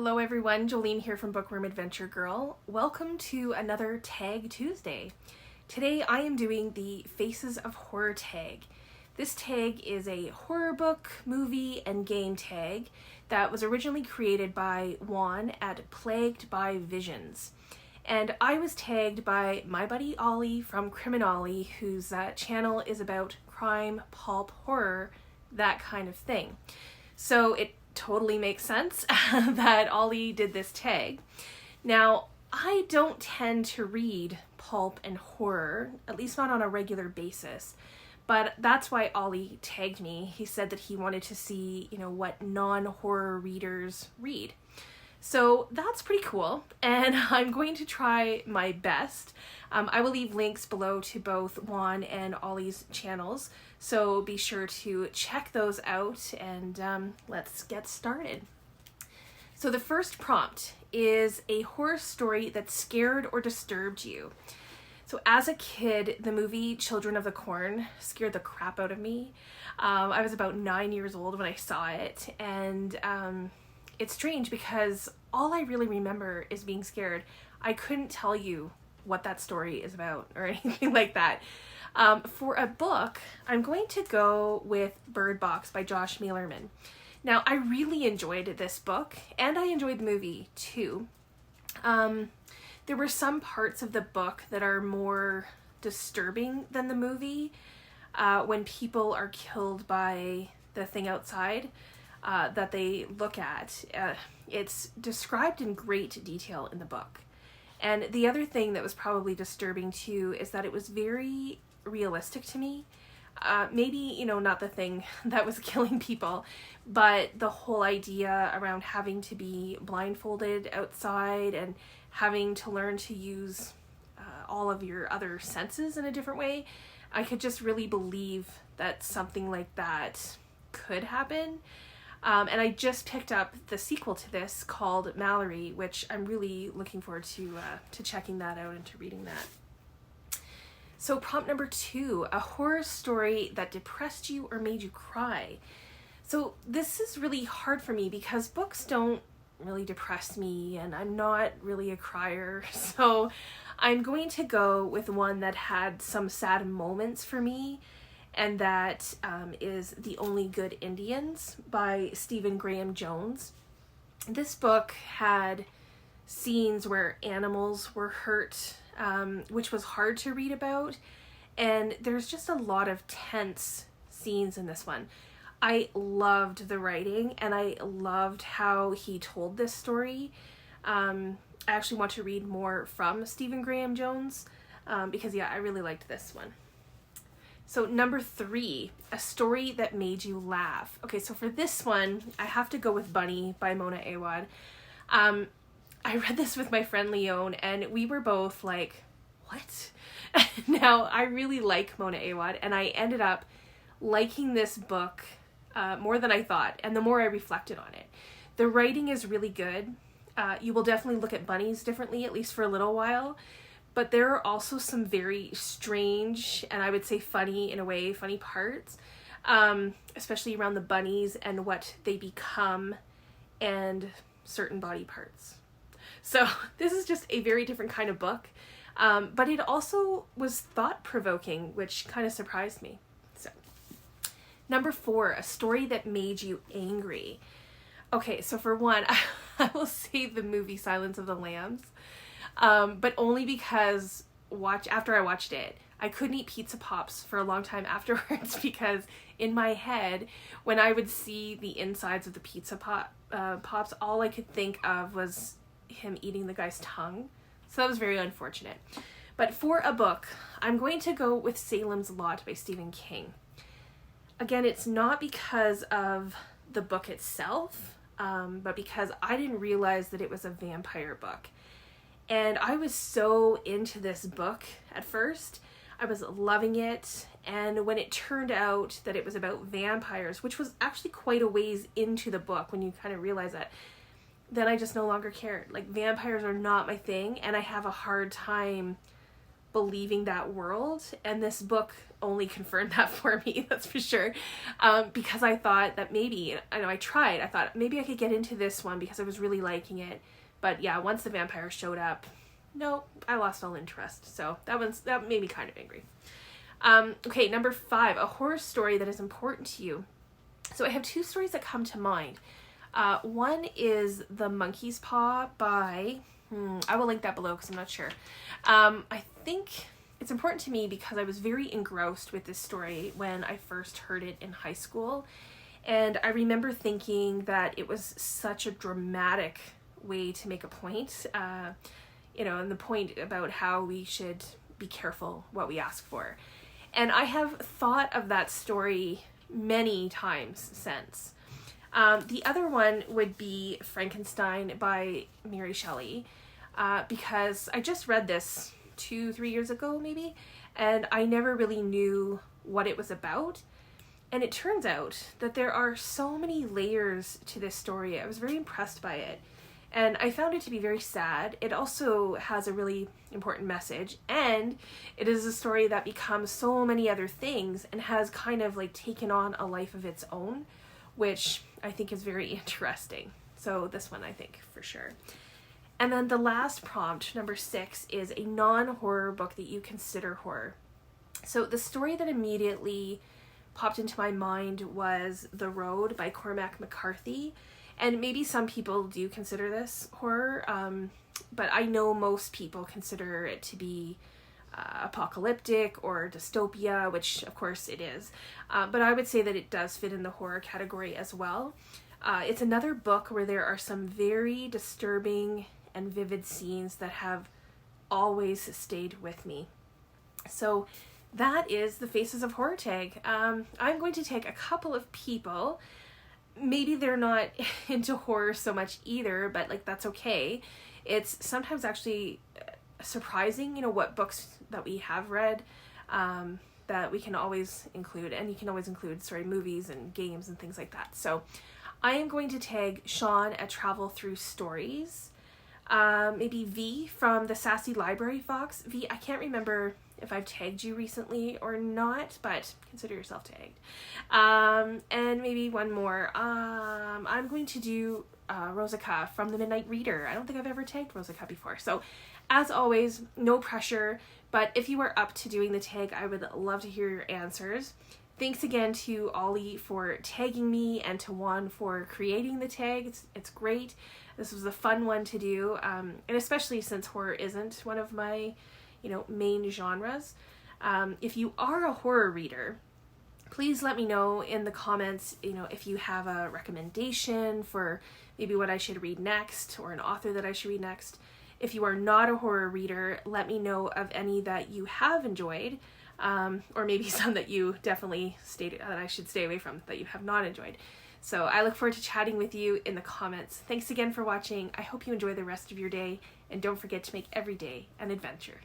Hello everyone, Jolene here from Bookworm Adventure Girl. Welcome to another Tag Tuesday. Today I am doing the Faces of Horror tag. This tag is a horror book, movie, and game tag that was originally created by Juan at Plagued by Visions. And I was tagged by my buddy Ollie from Criminali, whose channel is about crime, pulp, horror, that kind of thing. So it totally makes sense that Ollie did this tag. Now, I don't tend to read pulp and horror, at least not on a regular basis, but that's why Ollie tagged me. He said that he wanted to see, what non-horror readers read. So that's pretty cool, and I'm going to try my best. I will leave links below to both Juan and Ollie's channels, so be sure to check those out, and let's get started. So the first prompt is a horror story that scared or disturbed you. So as a kid, the movie Children of the Corn scared the crap out of me. I was about 9 years old when I saw it, and it's strange because all I really remember is being scared. I couldn't tell you what that story is about or anything like that. For a book, I'm going to go with Bird Box by Josh Malerman. Now, I really enjoyed this book, and I enjoyed the movie too. There were some parts of the book that are more disturbing than the movie. When people are killed by the thing outside that they look at. It's described in great detail in the book. And the other thing that was probably disturbing too is that it was very realistic to me. Maybe, not the thing that was killing people, but the whole idea around having to be blindfolded outside and having to learn to use all of your other senses in a different way. I could just really believe that something like that could happen. And I just picked up the sequel to this called Mallory, which I'm really looking forward to checking that out and to reading that. So prompt number 2, a horror story that depressed you or made you cry. So this is really hard for me because books don't really depress me and I'm not really a crier. So I'm going to go with one that had some sad moments for me. And that is The Only Good Indians by Stephen Graham Jones. This book had scenes where animals were hurt, which was hard to read about. And there's just a lot of tense scenes in this one. I loved the writing and I loved how he told this story. I actually want to read more from Stephen Graham Jones because, I really liked this one. So number 3, a story that made you laugh. Okay, so for this one, I have to go with Bunny by Mona Awad. I read this with my friend Leone, and we were both like, what? Now, I really like Mona Awad, and I ended up liking this book more than I thought, and the more I reflected on it. The writing is really good. You will definitely look at bunnies differently, at least for a little while. But there are also some very strange, and I would say funny in a way, funny parts, especially around the bunnies and what they become and certain body parts. So this is just a very different kind of book, but it also was thought-provoking, which kind of surprised me. So number 4, a story that made you angry. Okay, so for one, I will say the movie Silence of the Lambs. But only because after I watched it, I couldn't eat pizza pops for a long time afterwards because in my head, when I would see the insides of the pizza pops, all I could think of was him eating the guy's tongue. So that was very unfortunate. But for a book, I'm going to go with Salem's Lot by Stephen King. Again, it's not because of the book itself, but because I didn't realize that it was a vampire book. And I was so into this book at first. I was loving it. And when it turned out that it was about vampires, which was actually quite a ways into the book when you kind of realize that, then I just no longer cared. Like, vampires are not my thing, and I have a hard time believing that world, and this book only confirmed that for me, that's for sure. Because I thought that maybe, I thought maybe I could get into this one because I was really liking it. But yeah, once the vampire showed up, no, I lost all interest. So that made me kind of angry. Okay, number 5, a horror story that is important to you. So I have 2 stories that come to mind. One is The Monkey's Paw by, I will link that below because I'm not sure. I think it's important to me because I was very engrossed with this story when I first heard it in high school. And I remember thinking that it was such a dramatic way to make a point, and the point about how we should be careful what we ask for. And I have thought of that story many times since. The other one would be Frankenstein by Mary Shelley, because I just read this 2-3 years ago maybe, and I never really knew what it was about. And it turns out that there are so many layers to this story. I was very impressed by it. And I found it to be very sad. It also has a really important message, and it is a story that becomes so many other things and has kind of like taken on a life of its own, which I think is very interesting. So this one I think for sure. And then the last prompt, number 6, is a non-horror book that you consider horror. So the story that immediately popped into my mind was The Road by Cormac McCarthy. And maybe some people do consider this horror, but I know most people consider it to be apocalyptic or dystopia, which of course it is. But I would say that it does fit in the horror category as well. It's another book where there are some very disturbing and vivid scenes that have always stayed with me. So that is the Faces of Horror tag. I'm going to take a couple of people. Maybe they're not into horror so much either, but like that's okay. It's sometimes actually surprising, what books that we have read that we can always include, and you can always include movies and games and things like that. So I am going to tag Sean at Travel Through Stories. Maybe V from the Sassy Library Fox. V, I can't remember if I've tagged you recently or not, but consider yourself tagged. And maybe one more. I'm going to do Rosica from the Midnight Reader. I don't think I've ever tagged Rosica before. So as always, no pressure, but if you are up to doing the tag, I would love to hear your answers. Thanks again to Ollie for tagging me and to Juan for creating the tag. It's great. This was a fun one to do, and especially since horror isn't one of my main genres. If you are a horror reader, please let me know in the comments, if you have a recommendation for maybe what I should read next or an author that I should read next. If you are not a horror reader, let me know of any that you have enjoyed, or maybe some that you definitely that I should stay away from, that you have not enjoyed. So I look forward to chatting with you in the comments. Thanks again for watching. I hope you enjoy the rest of your day, and don't forget to make every day an adventure.